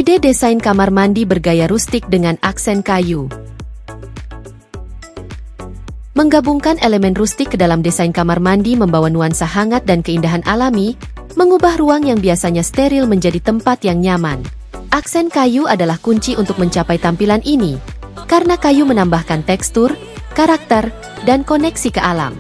Ide desain kamar mandi bergaya rustik dengan aksen kayu. Menggabungkan elemen rustik ke dalam desain kamar mandi membawa nuansa hangat dan keindahan alami, mengubah ruang yang biasanya steril menjadi tempat yang nyaman. Aksen kayu adalah kunci untuk mencapai tampilan ini, karena kayu menambahkan tekstur, karakter, dan koneksi ke alam.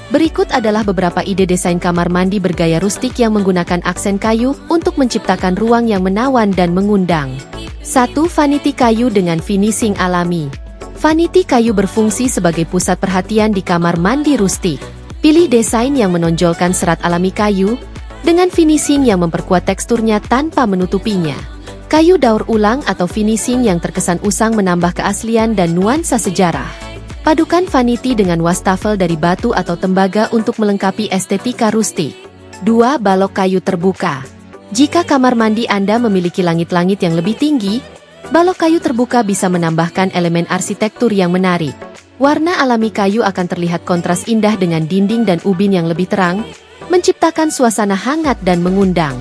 Berikut adalah beberapa ide desain kamar mandi bergaya rustik yang menggunakan aksen kayu untuk menciptakan ruang yang menawan dan mengundang. 1. Vanity kayu dengan finishing alami. Vanity kayu berfungsi sebagai pusat perhatian di kamar mandi rustik. Pilih desain yang menonjolkan serat alami kayu, dengan finishing yang memperkuat teksturnya tanpa menutupinya. Kayu daur ulang atau finishing yang terkesan usang menambah keaslian dan nuansa sejarah. Padukan vanity dengan wastafel dari batu atau tembaga untuk melengkapi estetika rustik. 2. Balok kayu terbuka. Jika kamar mandi Anda memiliki langit-langit yang lebih tinggi, balok kayu terbuka bisa menambahkan elemen arsitektur yang menarik. Warna alami kayu akan terlihat kontras indah dengan dinding dan ubin yang lebih terang, menciptakan suasana hangat dan mengundang.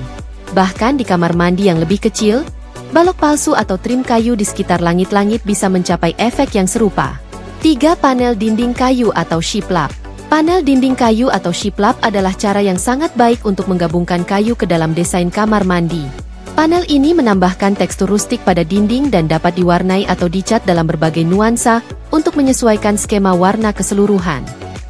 Bahkan di kamar mandi yang lebih kecil, balok palsu atau trim kayu di sekitar langit-langit bisa mencapai efek yang serupa. 3. Panel dinding kayu atau shiplap. Panel dinding kayu atau shiplap adalah cara yang sangat baik untuk menggabungkan kayu ke dalam desain kamar mandi. Panel ini menambahkan tekstur rustik pada dinding dan dapat diwarnai atau dicat dalam berbagai nuansa untuk menyesuaikan skema warna keseluruhan.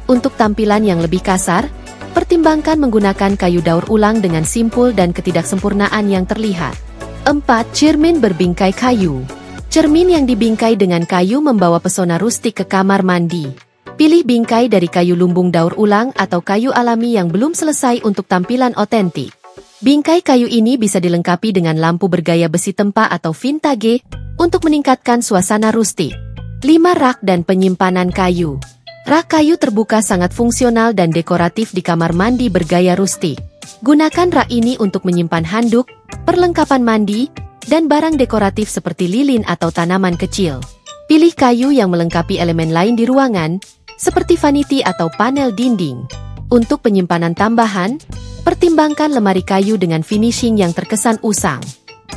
Untuk tampilan yang lebih kasar, pertimbangkan menggunakan kayu daur ulang dengan simpul dan ketidaksempurnaan yang terlihat. 4. Cermin berbingkai kayu. Cermin yang dibingkai dengan kayu membawa pesona rustik ke kamar mandi. Pilih bingkai dari kayu lumbung daur ulang atau kayu alami yang belum selesai untuk tampilan otentik. Bingkai kayu ini bisa dilengkapi dengan lampu bergaya besi tempa atau vintage untuk meningkatkan suasana rustik. 5. Rak dan penyimpanan kayu. Rak kayu terbuka sangat fungsional dan dekoratif di kamar mandi bergaya rustik. Gunakan rak ini untuk menyimpan handuk, perlengkapan mandi, dan barang dekoratif seperti lilin atau tanaman kecil. Pilih kayu yang melengkapi elemen lain di ruangan, seperti vanity atau panel dinding. Untuk penyimpanan tambahan, pertimbangkan lemari kayu dengan finishing yang terkesan usang.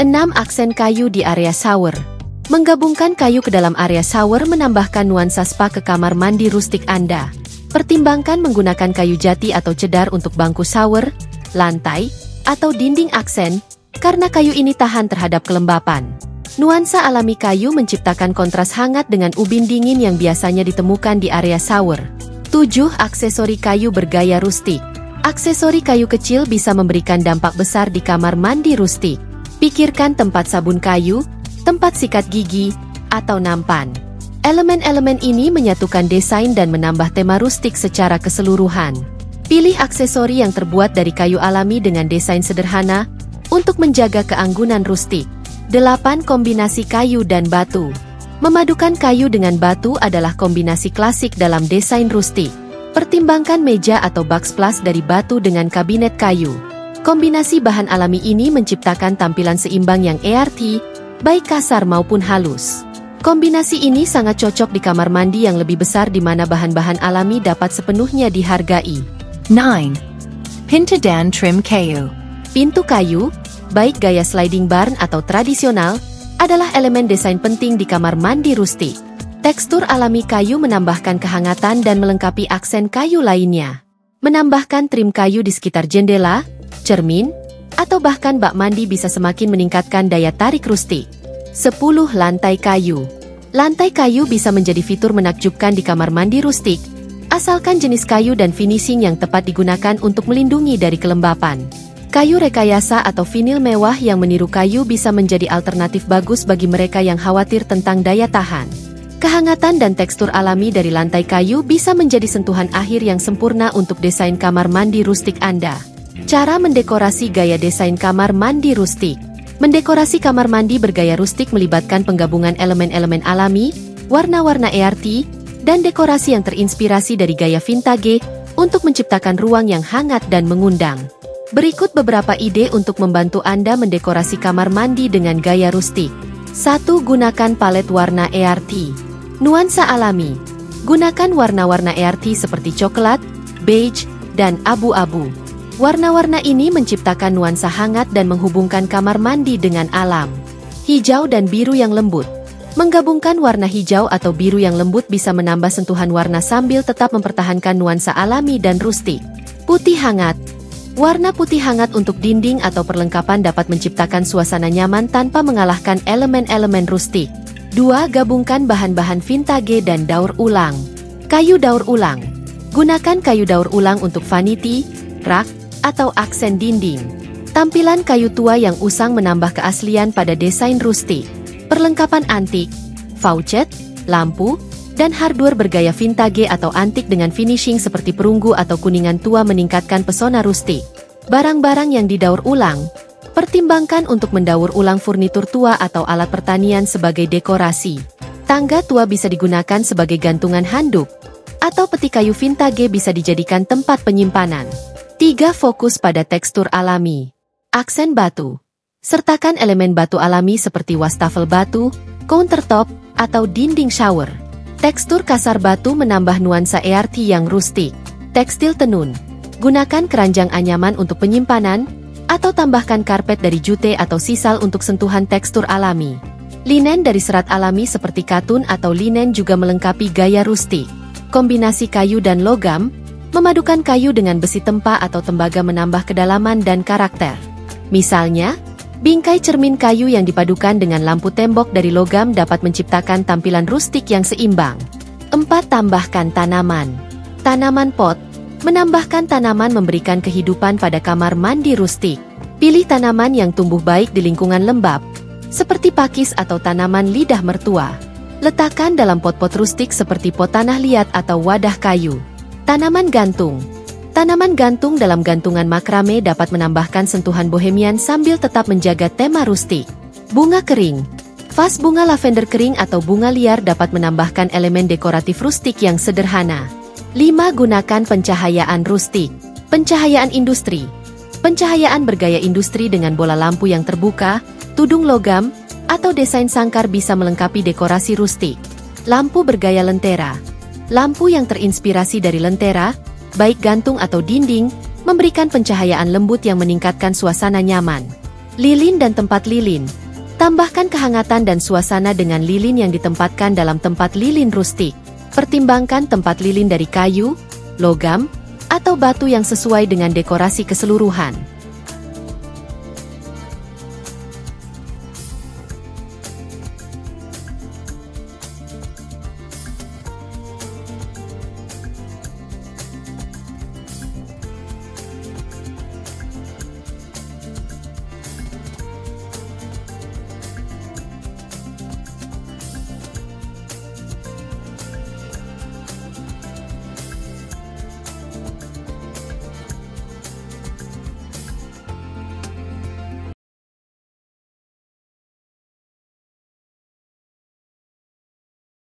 6. Aksen kayu di area shower. Menggabungkan kayu ke dalam area shower menambahkan nuansa spa ke kamar mandi rustik Anda. Pertimbangkan menggunakan kayu jati atau cedar untuk bangku shower, lantai, atau dinding aksen, karena kayu ini tahan terhadap kelembapan. Nuansa alami kayu menciptakan kontras hangat dengan ubin dingin yang biasanya ditemukan di area shower. 7. Aksesori kayu bergaya rustik. Aksesori kayu kecil bisa memberikan dampak besar di kamar mandi rustik. Pikirkan tempat sabun kayu, tempat sikat gigi, atau nampan. Elemen-elemen ini menyatukan desain dan menambah tema rustik secara keseluruhan. Pilih aksesori yang terbuat dari kayu alami dengan desain sederhana, untuk menjaga keanggunan rustik. 8. Kombinasi kayu dan batu. Memadukan kayu dengan batu adalah kombinasi klasik dalam desain rustik. Pertimbangkan meja atau backsplash dari batu dengan kabinet kayu. Kombinasi bahan alami ini menciptakan tampilan seimbang yang ERT, baik kasar maupun halus. Kombinasi ini sangat cocok di kamar mandi yang lebih besar di mana bahan-bahan alami dapat sepenuhnya dihargai. 9. Pintadan trim kayu. Pintu kayu, baik gaya sliding barn atau tradisional, adalah elemen desain penting di kamar mandi rustik. Tekstur alami kayu menambahkan kehangatan dan melengkapi aksen kayu lainnya. Menambahkan trim kayu di sekitar jendela, cermin, atau bahkan bak mandi bisa semakin meningkatkan daya tarik rustik. 10. Lantai kayu. Lantai kayu bisa menjadi fitur menakjubkan di kamar mandi rustik, asalkan jenis kayu dan finishing yang tepat digunakan untuk melindungi dari kelembapan. Kayu rekayasa atau vinil mewah yang meniru kayu bisa menjadi alternatif bagus bagi mereka yang khawatir tentang daya tahan. Kehangatan dan tekstur alami dari lantai kayu bisa menjadi sentuhan akhir yang sempurna untuk desain kamar mandi rustik Anda. Cara mendekorasi gaya desain kamar mandi rustik. Mendekorasi kamar mandi bergaya rustik melibatkan penggabungan elemen-elemen alami, warna-warna ERT, dan dekorasi yang terinspirasi dari gaya vintage untuk menciptakan ruang yang hangat dan mengundang. Berikut beberapa ide untuk membantu Anda mendekorasi kamar mandi dengan gaya rustik. 1. Gunakan palet warna ERT. Nuansa alami. Gunakan warna-warna ERT seperti coklat, beige, dan abu-abu. Warna-warna ini menciptakan nuansa hangat dan menghubungkan kamar mandi dengan alam. Hijau dan biru yang lembut. Menggabungkan warna hijau atau biru yang lembut bisa menambah sentuhan warna sambil tetap mempertahankan nuansa alami dan rustik. Putih hangat. Warna putih hangat untuk dinding atau perlengkapan dapat menciptakan suasana nyaman tanpa mengalahkan elemen-elemen rustik. 2. Gabungkan bahan-bahan vintage dan daur ulang. Kayu daur ulang. Gunakan kayu daur ulang untuk vanity, rak, atau aksen dinding. Tampilan kayu tua yang usang menambah keaslian pada desain rustik. Perlengkapan antik, faucet, lampu, dan hardware bergaya vintage atau antik dengan finishing seperti perunggu atau kuningan tua meningkatkan pesona rustik. Barang-barang yang didaur ulang. Pertimbangkan untuk mendaur ulang furnitur tua atau alat pertanian sebagai dekorasi. Tangga tua bisa digunakan sebagai gantungan handuk, atau peti kayu vintage bisa dijadikan tempat penyimpanan. 3. Fokus pada tekstur alami. Aksen batu. Sertakan elemen batu alami seperti wastafel batu, countertop, atau dinding shower. Tekstur kasar batu menambah nuansa ERT yang rustik. Tekstil tenun. Gunakan keranjang anyaman untuk penyimpanan, atau tambahkan karpet dari jute atau sisal untuk sentuhan tekstur alami. Linen dari serat alami seperti katun atau linen juga melengkapi gaya rustik. Kombinasi kayu dan logam, memadukan kayu dengan besi tempa atau tembaga menambah kedalaman dan karakter. Misalnya, bingkai cermin kayu yang dipadukan dengan lampu tembok dari logam dapat menciptakan tampilan rustik yang seimbang. 4. Tambahkan tanaman. Tanaman pot. Menambahkan tanaman memberikan kehidupan pada kamar mandi rustik. Pilih tanaman yang tumbuh baik di lingkungan lembab, seperti pakis atau tanaman lidah mertua. Letakkan dalam pot-pot rustik seperti pot tanah liat atau wadah kayu. Tanaman gantung. Tanaman gantung dalam gantungan makrame dapat menambahkan sentuhan bohemian sambil tetap menjaga tema rustik. Bunga kering. Vas bunga lavender kering atau bunga liar dapat menambahkan elemen dekoratif rustik yang sederhana. 5. Gunakan pencahayaan rustik. Pencahayaan industri. Pencahayaan bergaya industri dengan bola lampu yang terbuka, tudung logam, atau desain sangkar bisa melengkapi dekorasi rustik. Lampu bergaya lentera. Lampu yang terinspirasi dari lentera, baik gantung atau dinding, memberikan pencahayaan lembut yang meningkatkan suasana nyaman. Lilin dan tempat lilin. Tambahkan kehangatan dan suasana dengan lilin yang ditempatkan dalam tempat lilin rustik. Pertimbangkan tempat lilin dari kayu, logam, atau batu yang sesuai dengan dekorasi keseluruhan.